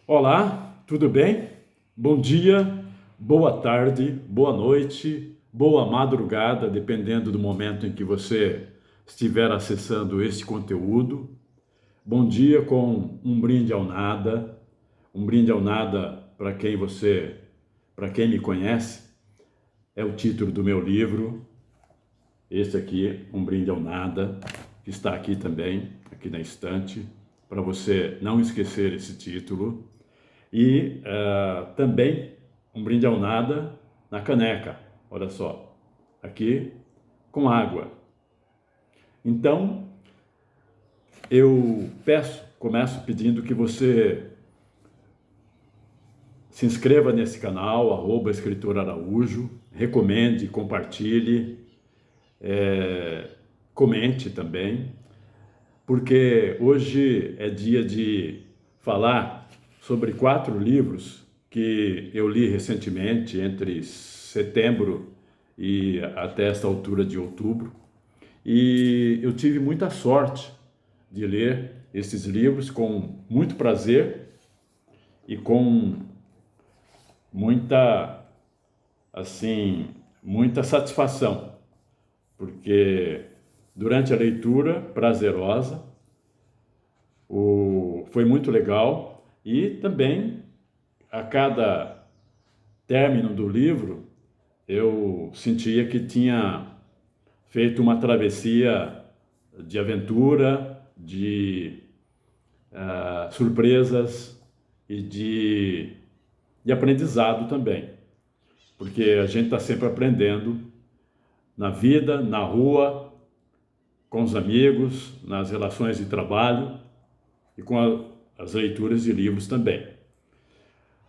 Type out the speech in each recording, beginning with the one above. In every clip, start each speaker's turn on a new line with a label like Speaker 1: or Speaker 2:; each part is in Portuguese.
Speaker 1: Olá, tudo bem? Bom dia, boa tarde, boa noite, boa madrugada, dependendo do momento em que você estiver acessando este conteúdo. Bom dia com um brinde ao nada, um brinde ao nada para quem me conhece, é o título do meu livro. Este aqui, Um Brinde ao Nada, que está aqui também, aqui na estante, para você não esquecer esse título. E também um brinde ao nada na caneca, olha só, aqui com água. Então, eu começo pedindo que você se inscreva nesse canal, @escritor Araújo, recomende, compartilhe, comente também, porque hoje é dia de falar sobre 4 livros que eu li recentemente, entre setembro e até esta altura de outubro. E eu tive muita sorte de ler esses livros com muito prazer e com muita, assim, muita satisfação, porque durante a leitura prazerosa, foi muito legal, e também a cada término do livro eu sentia que tinha feito uma travessia de aventura, de surpresas e de aprendizado também, porque a gente está sempre aprendendo na vida, na rua, com os amigos, nas relações de trabalho e com as leituras de livros também.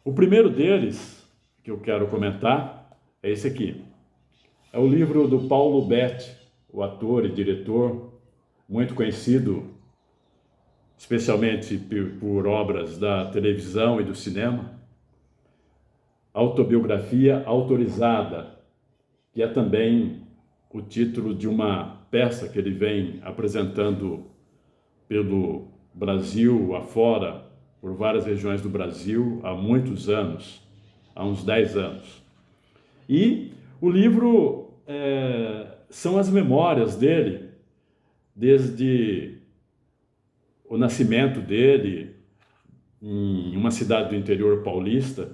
Speaker 1: O primeiro deles que eu quero comentar é esse aqui. É o livro do Paulo Betti, o ator e diretor muito conhecido, especialmente por obras da televisão e do cinema. Autobiografia Autorizada, que é também o título de uma peça que ele vem apresentando pelo Brasil afora, por várias regiões do Brasil, há muitos anos, há uns 10 anos. E o livro são as memórias dele, desde o nascimento dele em uma cidade do interior paulista,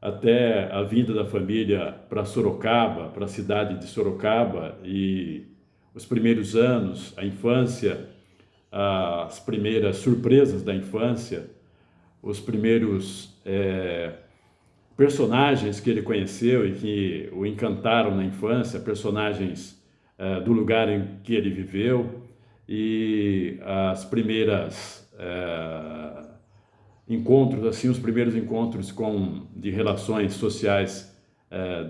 Speaker 1: até a vinda da família para Sorocaba, para a cidade de Sorocaba, e os primeiros anos, a infância, as primeiras surpresas da infância, os primeiros personagens que ele conheceu e que o encantaram na infância, personagens do lugar em que ele viveu, e as primeiras encontros, assim, os primeiros encontros de relações sociais,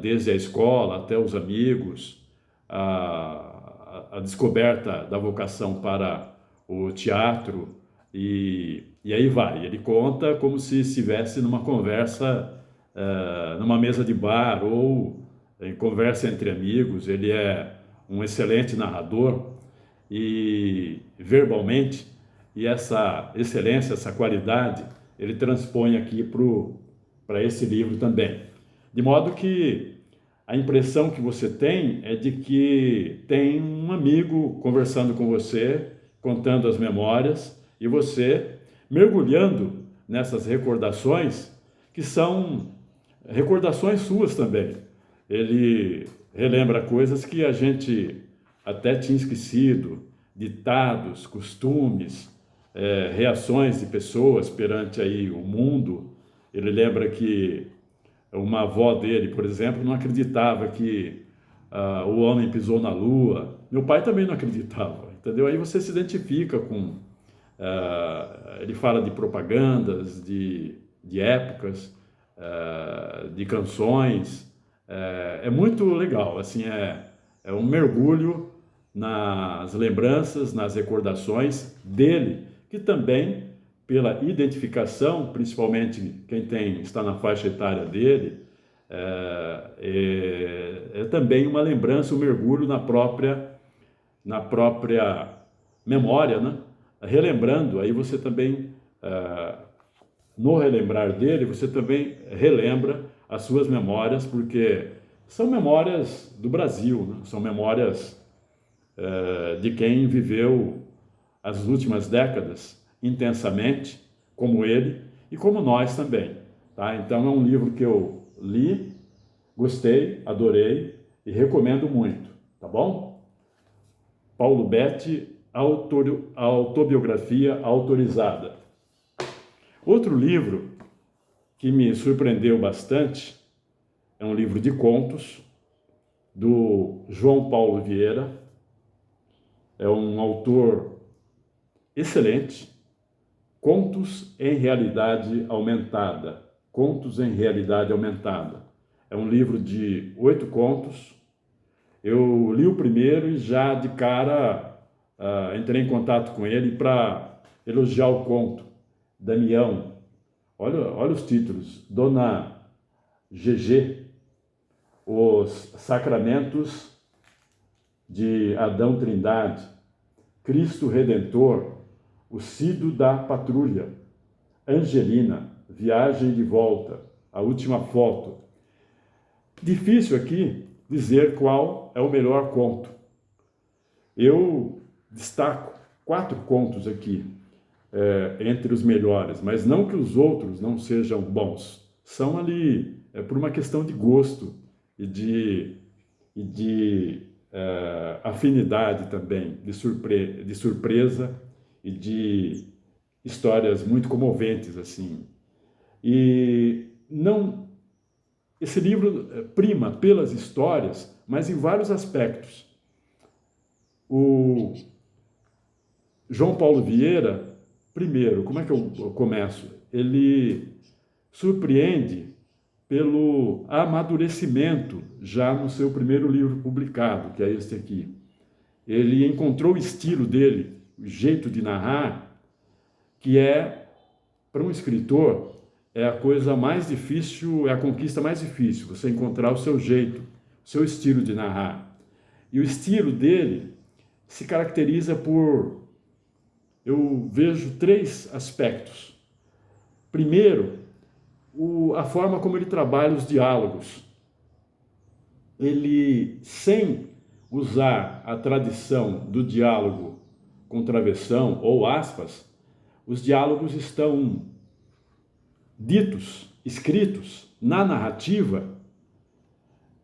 Speaker 1: desde a escola até os amigos, a descoberta da vocação para o teatro, e aí vai. Ele conta como se estivesse numa conversa, numa mesa de bar ou em conversa entre amigos. Ele é um excelente narrador e verbalmente, e essa excelência, essa qualidade, ele transpõe aqui para esse livro também. De modo que a impressão que você tem é de que tem um amigo conversando com você, contando as memórias, e você mergulhando nessas recordações, que são recordações suas também. Ele relembra coisas que a gente até tinha esquecido, ditados, costumes, reações de pessoas perante aí o mundo. Ele lembra que uma avó dele, por exemplo, não acreditava que o homem pisou na lua. Meu pai também não acreditava, entendeu? Aí você se identifica com... ele fala de propagandas, de épocas, de canções. É muito legal, assim, é um mergulho nas lembranças, nas recordações dele, que também, pela identificação, principalmente quem está na faixa etária dele, é também uma lembrança, um mergulho na própria memória, né? Relembrando, aí você também no relembrar dele, você também relembra as suas memórias, porque são memórias do Brasil, né? São memórias de quem viveu as últimas décadas intensamente, como ele e como nós também. Tá? Então é um livro que eu li, gostei, adorei e recomendo muito, tá bom? Paulo Betti, Autobiografia Autorizada. Outro livro que me surpreendeu bastante é um livro de contos do João Paulo Vieira. É um autor excelente. Contos em Realidade Aumentada. Contos em Realidade Aumentada. É um livro de 8 contos. Eu li o primeiro e já de cara entrei em contato com ele para elogiar o conto. Damião. Olha os títulos. Dona GG. Os Sacramentos de Adão Trindade. Cristo Redentor. O Cido da Patrulha. Angelina. Viagem de Volta. A Última Foto. Difícil aqui dizer qual é o melhor conto. Eu destaco 4 contos aqui entre os melhores, mas não que os outros não sejam bons. São ali por uma questão de gosto e de afinidade também, de surpresa e de histórias muito comoventes assim. E não esse livro prima pelas histórias, mas em vários aspectos. O João Paulo Vieira, primeiro, como é que eu começo? Ele surpreende pelo amadurecimento já no seu primeiro livro publicado, que é este aqui. Ele encontrou o estilo dele, o jeito de narrar, que para um escritor, é a coisa mais difícil, é a conquista mais difícil, você encontrar o seu jeito, o seu estilo de narrar. E o estilo dele se caracteriza por, eu vejo 3 aspectos. Primeiro, a forma como ele trabalha os diálogos. Ele, sem usar a tradição do diálogo com travessão ou aspas, os diálogos estão ditos, escritos na narrativa,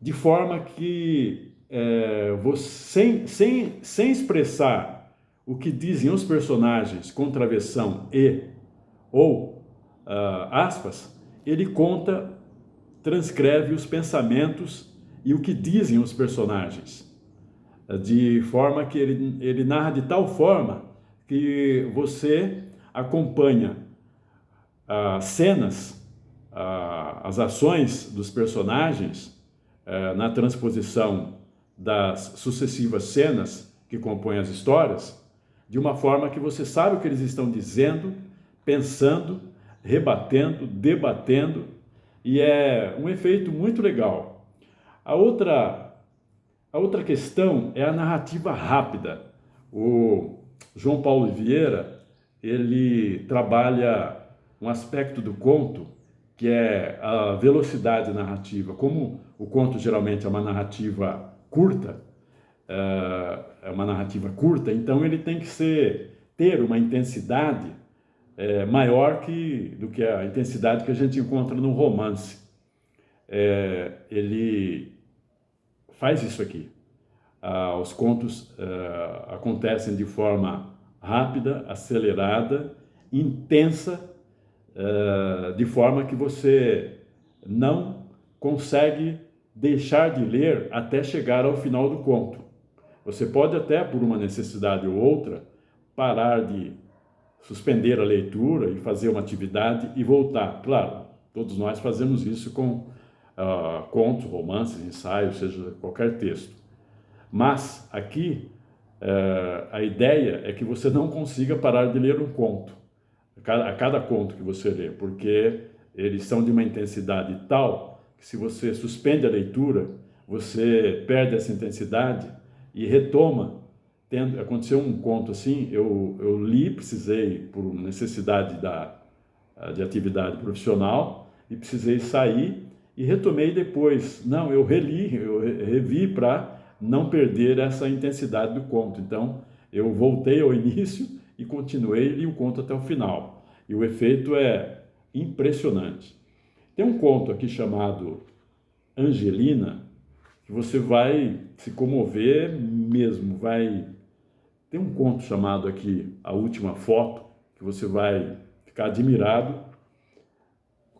Speaker 1: de forma que você, sem expressar o que dizem os personagens com travessão ou aspas, ele conta, transcreve os pensamentos e o que dizem os personagens, de forma que ele narra de tal forma que você acompanha as cenas, as ações dos personagens na transposição das sucessivas cenas que compõem as histórias, de uma forma que você sabe o que eles estão dizendo, pensando, rebatendo, debatendo, e é um efeito muito legal. A outra questão é a narrativa rápida. O João Paulo Vieira, ele trabalha um aspecto do conto que é a velocidade narrativa. Como o conto geralmente é uma narrativa curta, então ele tem que ter uma intensidade maior do que a intensidade que a gente encontra no romance. Ele faz isso aqui. Os contos acontecem de forma rápida, acelerada, intensa, de forma que você não consegue deixar de ler até chegar ao final do conto. Você pode até, por uma necessidade ou outra, parar de suspender a leitura e fazer uma atividade e voltar. Claro, todos nós fazemos isso com contos, romances, ensaios, seja qualquer texto. Mas aqui a ideia é que você não consiga parar de ler um conto, a cada conto que você lê, porque eles são de uma intensidade tal que se você suspende a leitura, você perde essa intensidade e retoma. Aconteceu um conto assim, eu li, precisei, por necessidade de atividade profissional e precisei sair e retomei depois. Não, eu revi para não perder essa intensidade do conto. Então, eu voltei ao início e continuei e li o conto até o final. E o efeito é impressionante. Tem um conto aqui chamado Angelina, que você vai se comover mesmo. Tem um conto chamado aqui A Última Foto, que você vai ficar admirado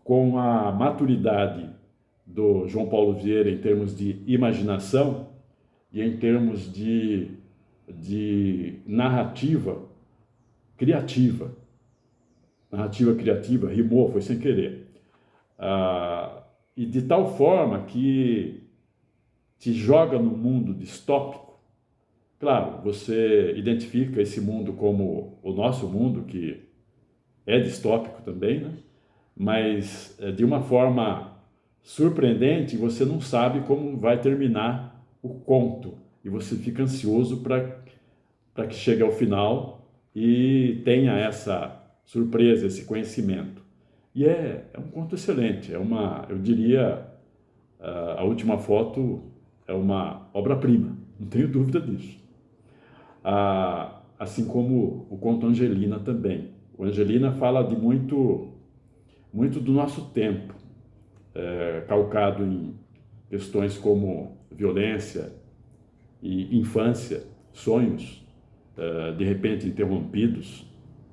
Speaker 1: com a maturidade do João Paulo Vieira em termos de imaginação e em termos de narrativa criativa. Narrativa criativa, rimou, foi sem querer. E de tal forma que te joga no mundo distópico. Claro, você identifica esse mundo como o nosso mundo, que é distópico também, né? Mas de uma forma surpreendente, você não sabe como vai terminar o conto e você fica ansioso para que chegue ao final e tenha essa surpresa, esse conhecimento. E é um conto excelente, eu diria, A Última Foto é uma obra-prima, não tenho dúvida disso. Assim como o conto Angelina também. O Angelina fala de muito do nosso tempo, calcado em questões como violência e infância, sonhos, de repente interrompidos.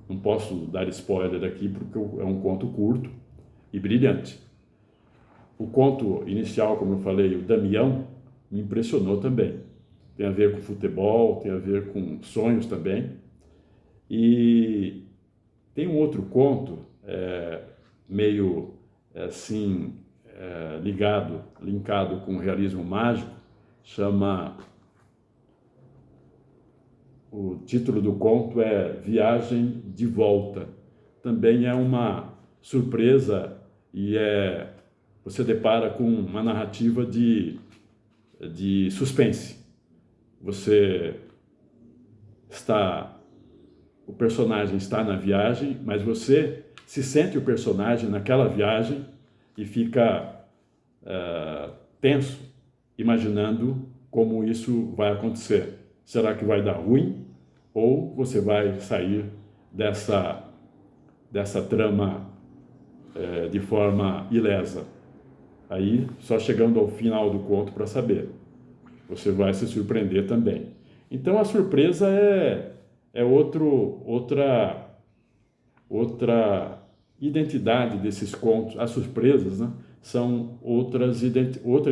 Speaker 1: Não posso dar spoiler aqui porque é um conto curto e brilhante. O conto inicial, como eu falei, o Damião, me impressionou também. Tem a ver com futebol, tem a ver com sonhos também. E tem um outro conto, meio assim, linkado com o realismo mágico, o título do conto é Viagem de Volta. Também é uma surpresa e você depara com uma narrativa de suspense. O personagem está na viagem, mas você se sente o personagem naquela viagem e fica tenso, imaginando como isso vai acontecer. Será que vai dar ruim? Ou você vai sair dessa trama de forma ilesa? Aí, só chegando ao final do conto para saber. Você vai se surpreender também. Então, a surpresa é outra identidade desses contos. As surpresas, né, são outra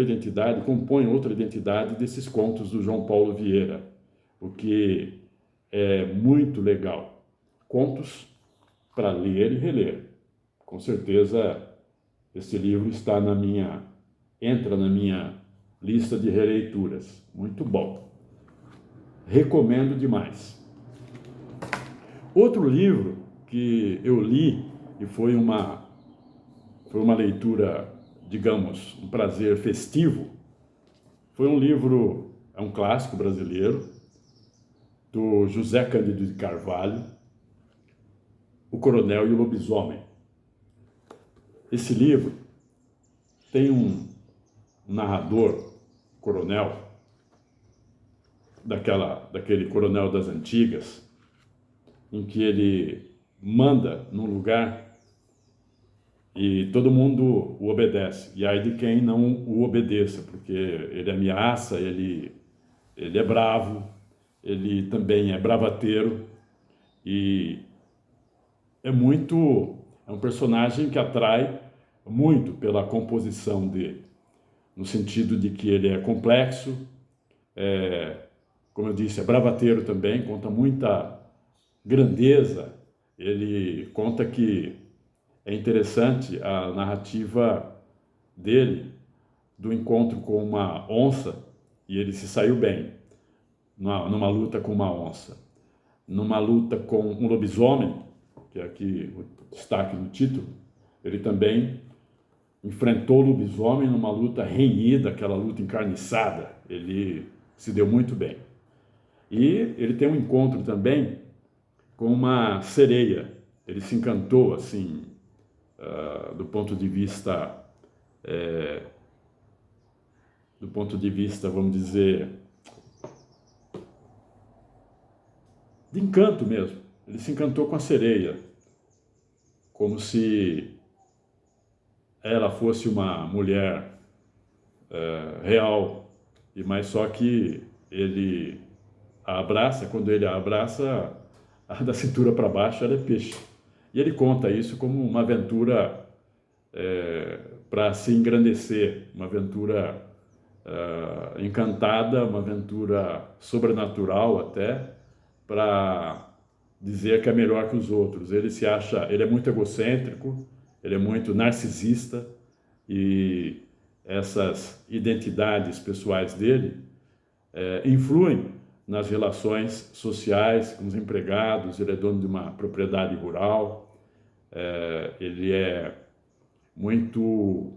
Speaker 1: identidade, compõem outra identidade desses contos do João Paulo Vieira, o que é muito legal. Contos para ler e reler. Com certeza, esse livro entra na minha lista de releituras. Muito bom. Recomendo demais. Outro livro que eu li e foi uma leitura, digamos, um prazer festivo, foi um livro, é um clássico brasileiro, do José Cândido de Carvalho, O Coronel e o Lobisomem. Esse livro tem um narrador, coronel, daquele coronel das antigas, em que ele manda num lugar e todo mundo o obedece. E aí de quem não o obedeça, porque ele ameaça, ele é bravo, ele também é bravateiro e é um personagem que atrai muito pela composição dele, no sentido de que ele é complexo, como eu disse, é bravateiro também, conta muita grandeza. Ele conta que é interessante a narrativa dele do encontro com uma onça e ele se saiu bem numa luta com uma onça. Numa luta com um lobisomem, que é aqui o destaque no título, ele também enfrentou o lobisomem numa luta renhida, aquela luta encarniçada. Ele se deu muito bem. E ele tem um encontro também com uma sereia. Ele se encantou, assim, do ponto de vista, vamos dizer, de encanto mesmo. Ele se encantou com a sereia, como se ela fosse uma mulher real, mas só que ele a abraça, quando ele a abraça, da cintura para baixo ela é peixe. E ele conta isso como uma aventura para se engrandecer, uma aventura encantada, uma aventura sobrenatural até, para dizer que é melhor que os outros. Ele se acha, ele é muito egocêntrico, ele é muito narcisista, e essas identidades pessoais dele influem nas relações sociais com os empregados. Ele é dono de uma propriedade rural, ele é muito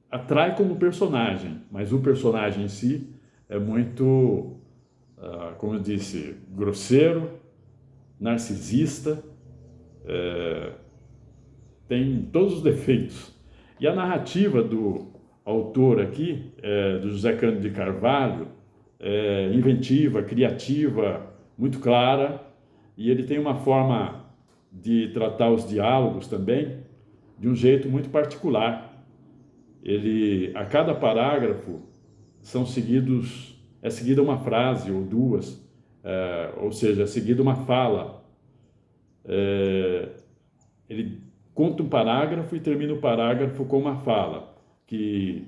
Speaker 1: atrai como personagem, mas o personagem em si é muito, como eu disse, grosseiro, narcisista, tem todos os defeitos. E a narrativa do autor aqui, do José Cândido de Carvalho, é inventiva, criativa, muito clara, e ele tem uma forma de tratar os diálogos também de um jeito muito particular. A cada parágrafo é seguida uma frase ou duas, ou seja, é seguida uma fala. Ele conta um parágrafo e termina o parágrafo com uma fala que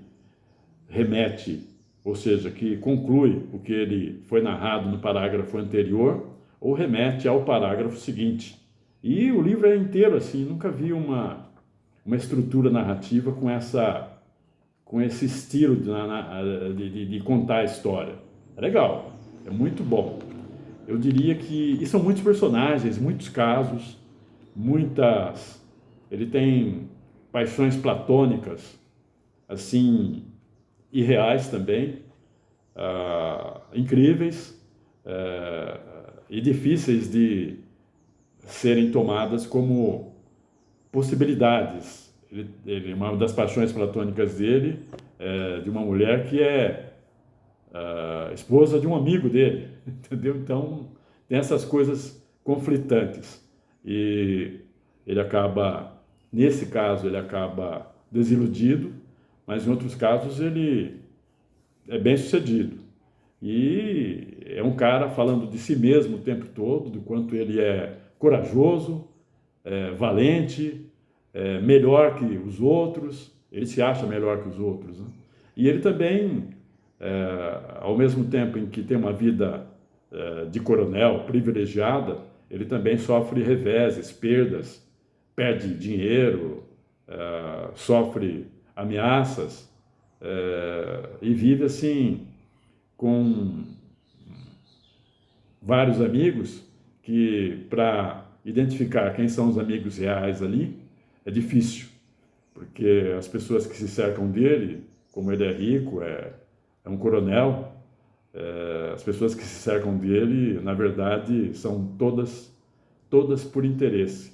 Speaker 1: remete, ou seja, que conclui o que ele foi narrado no parágrafo anterior, ou remete ao parágrafo seguinte. E o livro é inteiro assim. Nunca vi uma estrutura narrativa com esse estilo de contar a história. É legal, é muito bom. Eu diria que... E são muitos personagens, muitos casos, ele tem paixões platônicas, assim, irreais também, incríveis, e difíceis de serem tomadas como possibilidades. Uma das paixões platônicas dele é de uma mulher que é esposa de um amigo dele, entendeu? Então, tem essas coisas conflitantes. E nesse caso, ele acaba desiludido, mas em outros casos ele é bem sucedido. E é um cara falando de si mesmo o tempo todo, do quanto ele é corajoso, valente, melhor que os outros. Ele se acha melhor que os outros, né? E ele também, ao mesmo tempo em que tem uma vida de coronel privilegiada, ele também sofre reveses, perdas, perde dinheiro, sofre ameaças, e vive assim com vários amigos que, para identificar quem são os amigos reais ali, é difícil, porque as pessoas que se cercam dele, como ele é rico, é um coronel, as pessoas que se cercam dele, na verdade, são todas por interesse.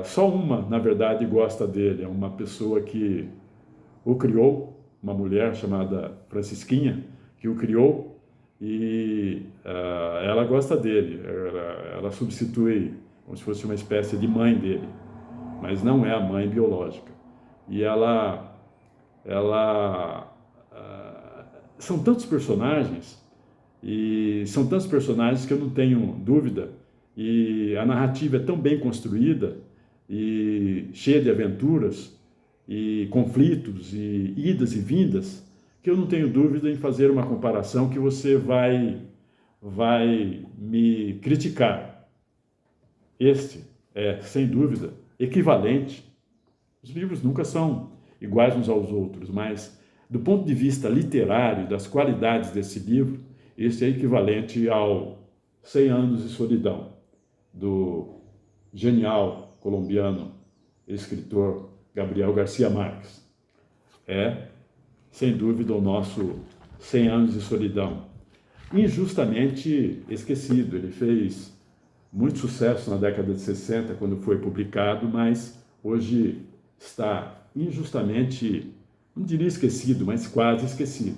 Speaker 1: Só uma, na verdade, gosta dele, é uma pessoa que o criou, uma mulher chamada Francisquinha, que o criou, e ela gosta dele, ela substitui como se fosse uma espécie de mãe dele, mas não é a mãe biológica. E são tantos personagens, e são tantos personagens que eu não tenho dúvida, e a narrativa é tão bem construída e cheia de aventuras e conflitos e idas e vindas, que eu não tenho dúvida em fazer uma comparação que você vai me criticar. Este é, sem dúvida, equivalente. Os livros nunca são iguais uns aos outros, mas do ponto de vista literário, das qualidades desse livro, este é equivalente ao 100 Anos de Solidão, do genial colombiano escritor Gabriel García Márquez. É, sem dúvida, o nosso 100 Anos de Solidão. Injustamente esquecido. Ele fez muito sucesso na década de 60, quando foi publicado, mas hoje está injustamente, não diria esquecido, mas quase esquecido.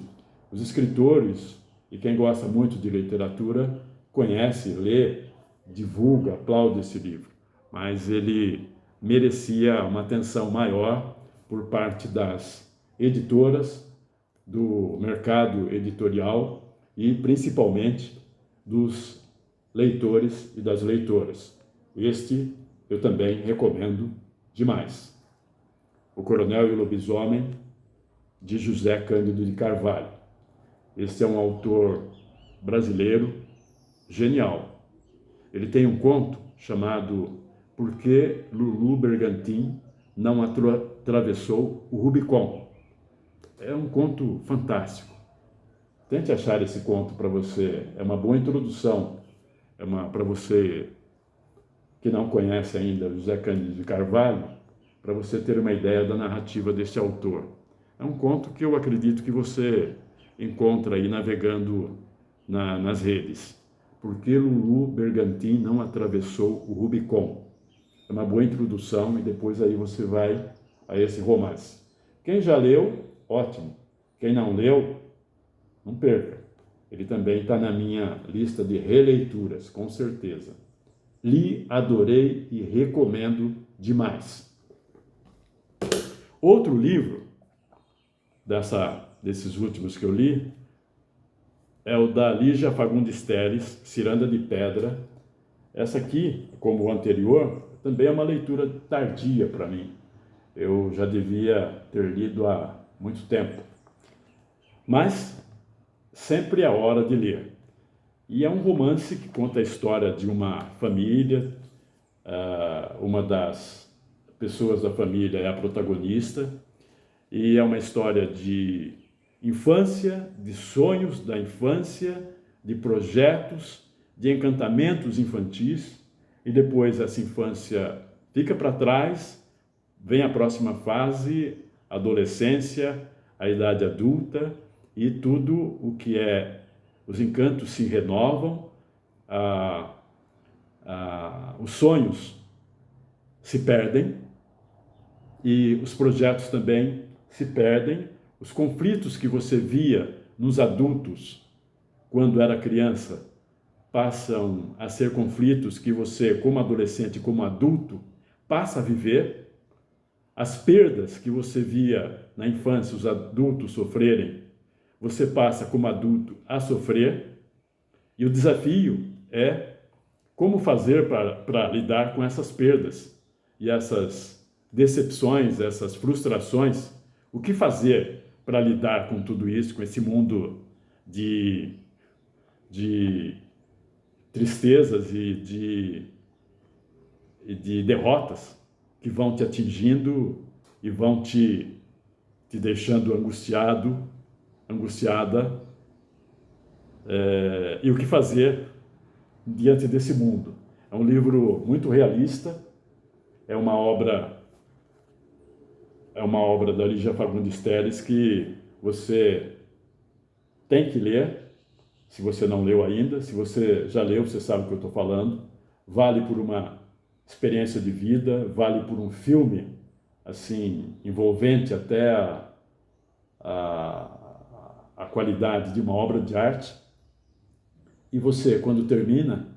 Speaker 1: Os escritores e quem gosta muito de literatura conhece, lê, divulga, aplaude esse livro, mas ele merecia uma atenção maior por parte das editoras, do mercado editorial e principalmente dos leitores e das leitoras. Este eu também recomendo demais. O Coronel e o Lobisomem, de José Cândido de Carvalho. Este é um autor brasileiro genial. Ele tem um conto chamado Por que Lulu Bergantin não atravessou o Rubicon? É um conto fantástico. Tente achar esse conto para você. É uma boa introdução. Para você que não conhece ainda José Cândido de Carvalho, para você ter uma ideia da narrativa deste autor. É um conto que eu acredito que você encontra aí navegando nas redes. Por que Lulu Bergantin não atravessou o Rubicon? É uma boa introdução e depois aí você vai a esse romance. Quem já leu, ótimo. Quem não leu, não perca. Ele também está na minha lista de releituras, com certeza. Li, adorei e recomendo demais. Outro livro desses últimos que eu li é o da Lígia Fagundes Telles, Ciranda de Pedra. Essa aqui, como o anterior, também é uma leitura tardia para mim. Eu já devia ter lido há muito tempo. Mas sempre é hora de ler. E é um romance que conta a história de uma família, uma das pessoas da família é a protagonista, e é uma história de infância, de sonhos da infância, de projetos, de encantamentos infantis, e depois essa infância fica para trás, vem a próxima fase, a adolescência, a idade adulta, e tudo o que os encantos se renovam, os sonhos se perdem e os projetos também se perdem. Os conflitos que você via nos adultos quando era criança passam a ser conflitos que você, como adolescente, como adulto, passa a viver. As perdas que você via na infância os adultos sofrerem, você passa como adulto a sofrer, e o desafio é como fazer para lidar com essas perdas e essas decepções, essas frustrações. O que fazer para lidar com tudo isso, com esse mundo de tristezas e de derrotas que vão te atingindo e vão te deixando angustiado, angustiada, e o que fazer diante desse mundo. É um livro muito realista, é uma obra da Lígia Fagundes Telles que você tem que ler, se você não leu ainda. Se você já leu, você sabe o que eu estou falando. Vale por uma experiência de vida, vale por um filme assim envolvente até a qualidade de uma obra de arte. E você, quando termina,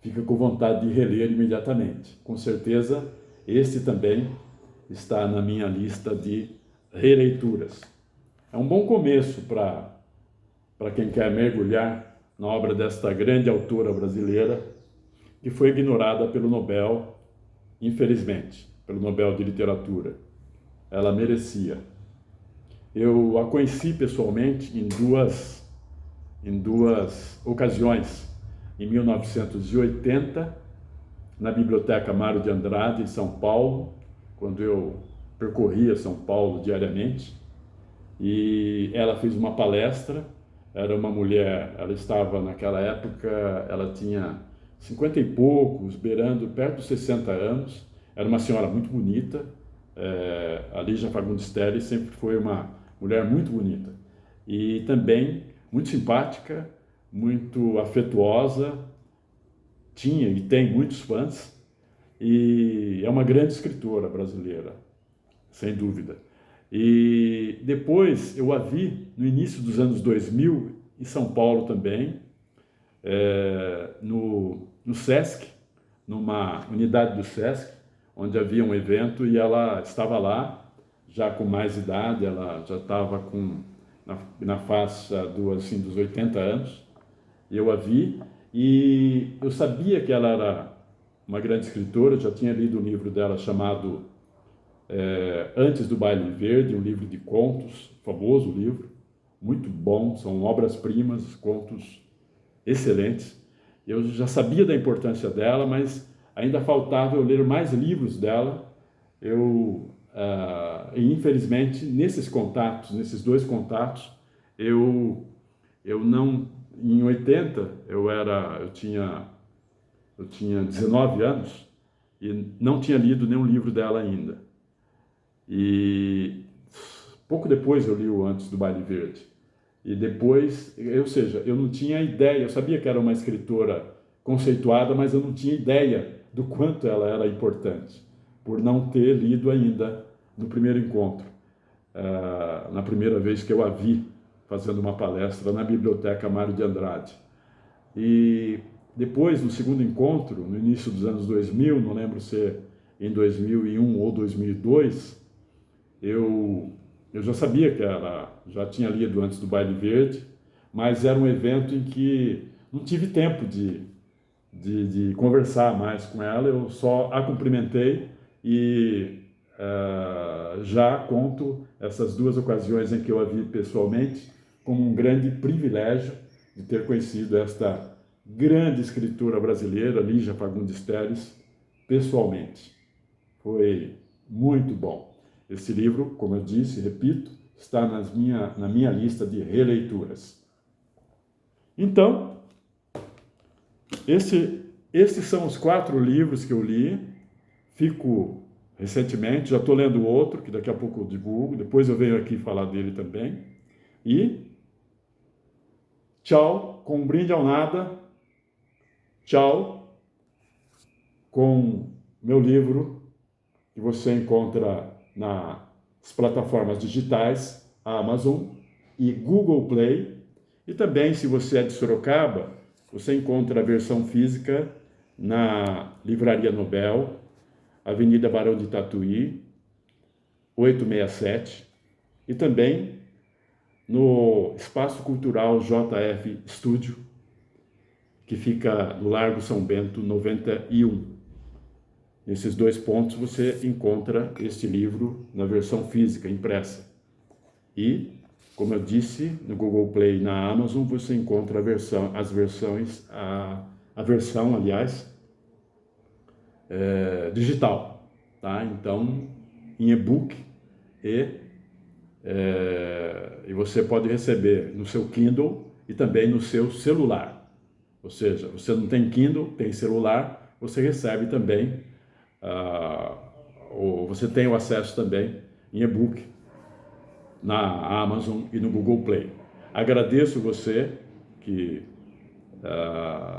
Speaker 1: fica com vontade de reler imediatamente. Com certeza, este também está na minha lista de releituras. É um bom começo para quem quer mergulhar na obra desta grande autora brasileira, que foi ignorada pelo Nobel, infelizmente, pelo Nobel de Literatura. Ela merecia. Eu a conheci pessoalmente em duas ocasiões. Em 1980, na Biblioteca Mário de Andrade, em São Paulo, quando eu percorria São Paulo diariamente, e ela fez uma palestra. Era uma mulher, ela estava naquela época, ela tinha 50 e poucos, beirando perto dos 60 anos, era uma senhora muito bonita. A Lígia Fagundes Telles sempre foi uma mulher muito bonita e também muito simpática, muito afetuosa, tinha e tem muitos fãs, e é uma grande escritora brasileira, sem dúvida. E depois eu a vi no início dos anos 2000, em São Paulo também, no SESC, numa unidade do SESC, onde havia um evento e ela estava lá, já com mais idade, ela já estava na faixa dos 80 anos, e eu a vi, e eu sabia que ela era uma grande escritora. Eu já tinha lido um livro dela chamado Antes do Baile Verde, um livro de contos, famoso livro, muito bom, são obras-primas, contos excelentes. Eu já sabia da importância dela, mas ainda faltava eu ler mais livros dela. E infelizmente, nesses dois contatos, eu não, em 80, eu tinha 19 anos e não tinha lido nenhum livro dela ainda. E pouco depois eu li o Antes do Baile Verde. E depois, ou seja, eu não tinha ideia, eu sabia que era uma escritora conceituada, mas eu não tinha ideia do quanto ela era importante, por não ter lido ainda no primeiro encontro, na primeira vez que eu a vi fazendo uma palestra na Biblioteca Mário de Andrade. E depois, no segundo encontro, no início dos anos 2000, não lembro se em 2001 ou 2002, eu já sabia que ela já tinha lido Antes do Baile Verde, mas era um evento em que não tive tempo de conversar mais com ela. Eu só a cumprimentei e já conto essas duas ocasiões em que eu a vi pessoalmente como um grande privilégio de ter conhecido esta grande escritora brasileira, Lígia Fagundes Telles, pessoalmente. Foi muito bom. Esse livro, como eu disse, repito, está na minha lista de releituras. Então, esses são os 4 livros que eu li. Fico recentemente, já estou lendo outro, que daqui a pouco eu divulgo, depois eu venho aqui falar dele também. E tchau, com um brinde ao nada, tchau, com meu livro, que você encontra nas plataformas digitais, Amazon e Google Play. E também, se você é de Sorocaba, você encontra a versão física na Livraria Nobel, Avenida Barão de Tatuí, 867, e também no Espaço Cultural JF Estúdio, que fica no Largo São Bento 91. Nesses 2 pontos você encontra este livro na versão física, impressa. E, como eu disse, no Google Play e na Amazon você encontra a versão, digital, tá? Então, em e-book e você pode receber no seu Kindle e também no seu celular. Ou seja, você não tem Kindle, tem celular, você recebe também, ou você tem o acesso também em e-book na Amazon e no Google Play. Agradeço você que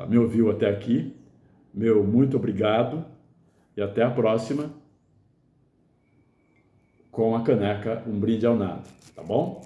Speaker 1: me ouviu até aqui. Meu muito obrigado e até a próxima com a caneca Um Brinde ao Nada, tá bom?